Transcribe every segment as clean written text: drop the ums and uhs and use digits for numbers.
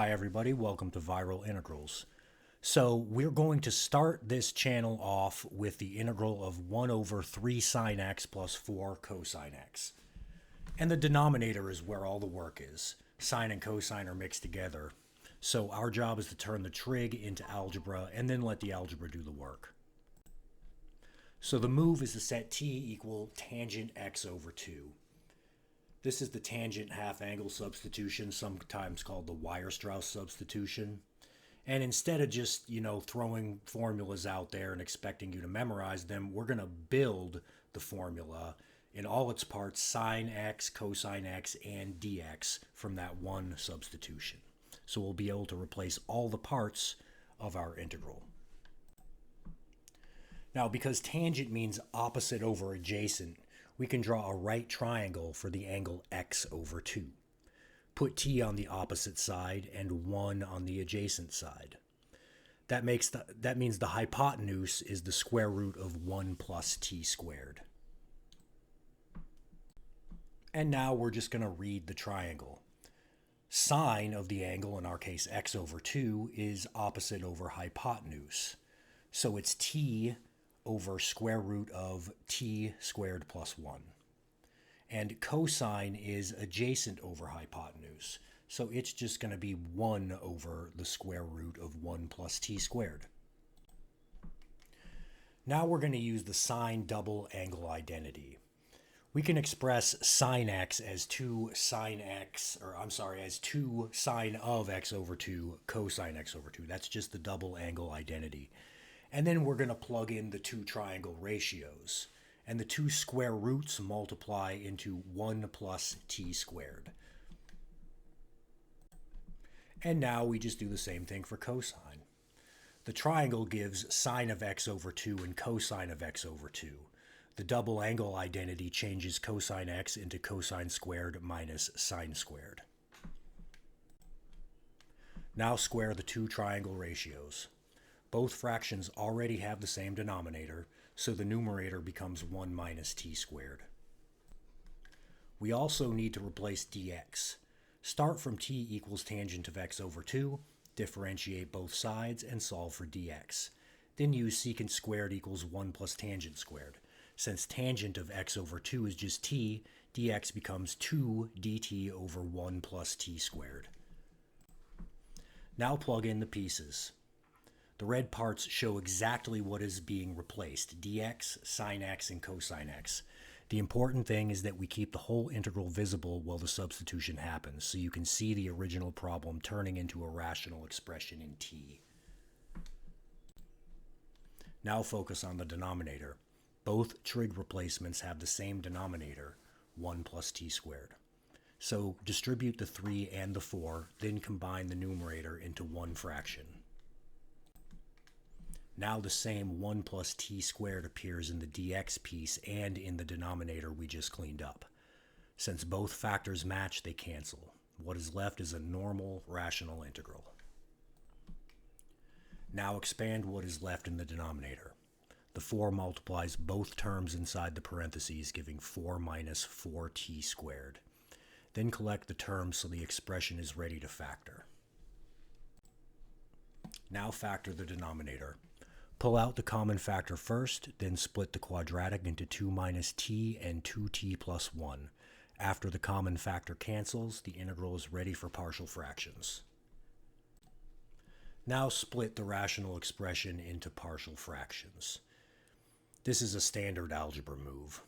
Hi everybody, welcome to Viral Integrals. So we're going to start this channel off with the integral of 1 over 3 sine x plus 4 cosine x. And the denominator is where all the work is. Sine and cosine are mixed together. So our job is to turn the trig into algebra and then let the algebra do the work. So the move is to set t equal tangent x over 2. This is the tangent half-angle substitution, sometimes called the Weierstrass substitution. And instead of just, throwing formulas out there and expecting you to memorize them, we're going to build the formula in all its parts, sine x, cosine x, and dx from that one substitution. So we'll be able to replace all the parts of our integral. Now, because tangent means opposite over adjacent, we can draw a right triangle for the angle x over 2. Put t on the opposite side and 1 on the adjacent side. That means the hypotenuse is the square root of 1 plus t squared. And now we're just going to read the triangle. Sine of the angle, in our case x over 2, is opposite over hypotenuse. So it's t over square root of t squared plus 1. And cosine is adjacent over hypotenuse, so it's just going to be 1 over the square root of 1 plus t squared. Now we're going to use the sine double angle identity. We can express sine x as 2 sine of x over 2 cosine x over 2. That's just the double angle identity. And then we're going to plug in the two triangle ratios. And the two square roots multiply into 1 plus t squared. And now we just do the same thing for cosine. The triangle gives sine of x over 2 and cosine of x over 2. The double angle identity changes cosine x into cosine squared minus sine squared. Now square the two triangle ratios. Both fractions already have the same denominator, so the numerator becomes 1 minus t squared. We also need to replace dx. Start from t equals tangent of x over 2, differentiate both sides, and solve for dx. Then use secant squared equals 1 plus tangent squared. Since tangent of x over 2 is just t, dx becomes 2 dt over 1 plus t squared. Now plug in the pieces. The red parts show exactly what is being replaced, dx, sine x, and cosine x. The important thing is that we keep the whole integral visible while the substitution happens, so you can see the original problem turning into a rational expression in t. Now focus on the denominator. Both trig replacements have the same denominator, 1 plus t squared. So distribute the 3 and the 4, then combine the numerator into one fraction. Now the same 1 plus t squared appears in the dx piece and in the denominator we just cleaned up. Since both factors match, they cancel. What is left is a normal rational integral. Now expand what is left in the denominator. The 4 multiplies both terms inside the parentheses, giving 4 minus 4t squared. Then collect the terms so the expression is ready to factor. Now factor the denominator. Pull out the common factor first, then split the quadratic into 2 minus t and 2t plus 1. After the common factor cancels, the integral is ready for partial fractions. Now split the rational expression into partial fractions. This is a standard algebra move.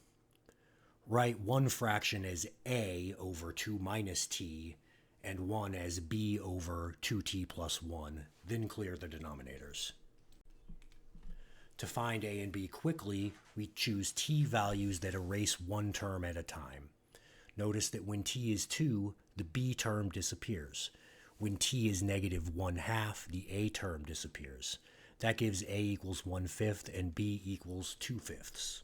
Write one fraction as a over 2 minus t and one as b over 2t plus 1, then clear the denominators. To find a and b quickly, we choose t values that erase one term at a time. Notice that when t is 2, the b term disappears. When t is negative 1/2, the a term disappears. That gives a equals 1/5 and b equals 2/5.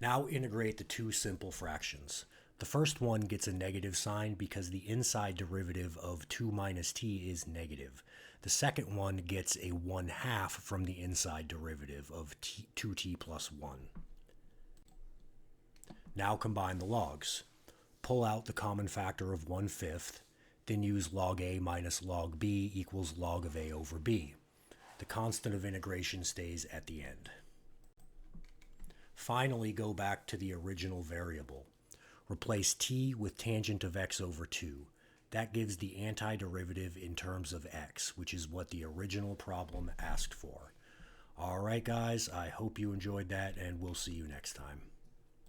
Now integrate the two simple fractions. The first one gets a negative sign because the inside derivative of 2 minus t is negative. The second one gets a 1/2 from the inside derivative of 2t plus 1. Now combine the logs. Pull out the common factor of 1/5, then use log a minus log b equals log of a over b. The constant of integration stays at the end. Finally, go back to the original variable. Replace t with tangent of x over 2. That gives the antiderivative in terms of x, which is what the original problem asked for. All right, guys, I hope you enjoyed that, and we'll see you next time.